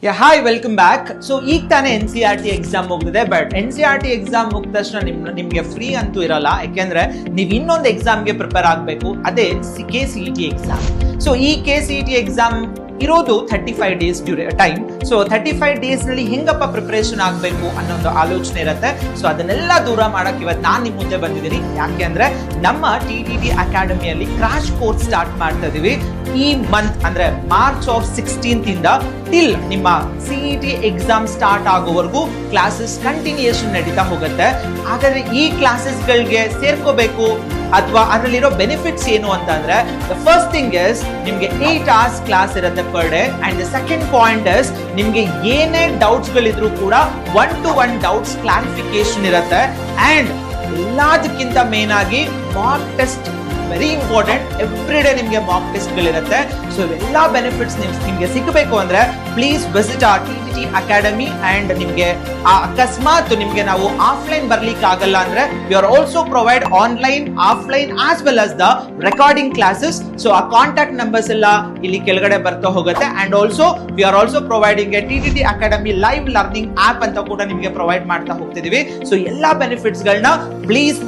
Hi welcome back. So ಈಗ ತಾನೇ NCERT exam ಮುಗಿದಿದೆ. ಬಟ್ NCERT ಎಕ್ಸಾಮ್ ಮುಗಿದ ತಕ್ಷಣ ನಿಮ್ಗೆ ಫ್ರೀ ಅಂತೂ ಇರಲ್ಲ. ಯಾಕೆಂದ್ರೆ ನೀವು ಇನ್ನೊಂದು ಎಕ್ಸಾಮ್ಗೆ ಪ್ರಿಪೇರ್ ಆಗಬೇಕು, ಅದೇ KCET ಎಕ್ಸಾಮ್. ಸೊ ಈ KCET ಎಕ್ಸಾಮ್ ಇರೋದು 35 ಡೇಸ್ ಟೈಮ್. ಸೊ 35 ಡೇಸ್ ನಲ್ಲಿ ಹೆಂಗಪ್ಪ ಪ್ರಿಪರೇಷನ್ ಆಗಬೇಕು ಅನ್ನೋ ಒಂದು ಆಲೋಚನೆ ಇರುತ್ತೆ. ಸೊ ಅದನ್ನೆಲ್ಲ ದೂರ ಮಾಡಕ್ಕೆ ಇವತ್ತು ನಾನು ನಿಮ್ಮ ಮುಂದೆ ಬಂದಿದ್ದೀನಿ. ಯಾಕೆ ಅಂದ್ರೆ ನಮ್ಮ TTT ಅಕಾಡೆಮಿಯಲ್ಲಿ ಕ್ರಾಶ್ ಕೋರ್ಸ್ ಸ್ಟಾರ್ಟ್ ಮಾಡ್ತಾ ಇದೀವಿ. ಈ ಮಂತ್ ಅಂದ್ರೆ ಮಾರ್ಚ್ 16 ಇಂದ ಟಿಲ್ ನಿಮ್ಮ CET ಎಕ್ಸಾಮ್ ಸ್ಟಾರ್ಟ್ ಆಗೋವರೆಗೂ ಕ್ಲಾಸಸ್ ಕಂಟಿನ್ಯೂಯೇಷನ್ ನಡೀತಾ ಹೋಗುತ್ತೆ. ಹಾಗಾದ್ರೆ ಈ ಕ್ಲಾಸಸ್ಗಳಿಗೆ ಸೇರ್ಕೋಬೇಕು ಅಥವಾ ಅದರಲ್ಲಿರೋ ಬೆನಿಫಿಟ್ಸ್ ಏನು ಅಂತ ಅಂದ್ರೆ, ದ ಫಸ್ಟ್ ಥಿಂಗ್ ಇಸ್ ನಿಮ್ಗೆ 8 hours ಕ್ಲಾಸ್ ಇರುತ್ತೆ per day. And the second point is ನಿಮ್ಗೆ ಏನೇ ಡೌಟ್ಸ್ ಗಳಿದ್ರು ಕೂಡ 1-to-1 ಡೌಟ್ಸ್ ಕ್ಲಾರಿಫಿಕೇಶನ್ ಇರುತ್ತೆ. ಅಂಡ್ ಎಲ್ಲದಕ್ಕಿಂತ ಮೇನ್ ಆಗಿ mock test very important. Every day ನಿಮ್ಗೆ ಮಾಕ್ ಟೆಸ್ಟ್ ಗಳಿರುತ್ತೆ. ಸೊ ಎಲ್ಲ ಬೆನಿಫಿಟ್ಸ್ ನಿಮ್ಗೆ ಸಿಗಬೇಕು ಅಂದ್ರೆ please visit our TTT academy. And ನಿಮ್ಗೆ ಅಕಸ್ಮಾತ್ ನಿಮ್ಗೆ ನಾವು ಆಫ್ಲೈನ್ ಬರ್ಲಿಕ್ಕೆ ಆಗಲ್ಲ ಅಂದ್ರೆ we are also provide online, offline as well as the recording classes. So ಆ ಕಾಂಟ್ಯಾಕ್ಟ್ ನಂಬರ್ಸ್ ಎಲ್ಲ ಇಲ್ಲಿ ಕೆಳಗಡೆ ಬರ್ತಾ ಹೋಗುತ್ತೆ. And also we are also providing a TTT academy live learning app ಅಂತ ಕೂಡ ನಿಮ್ಗೆ ಪ್ರೊವೈಡ್ ಮಾಡ್ತಾ ಹೋಗ್ತಿದೀವಿ. ಸೊ ಎಲ್ಲಾ ಬೆನಿಫಿಟ್ಸ್ ಗಳನ್ನ ಪ್ಲೀಸ್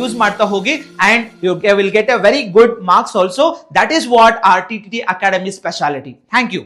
ಯೂಸ್ ಮಾಡ್ತಾ ಹೋಗಿ. And you will get a very good marks also. That is what our TTT Academy specialty. Thank you.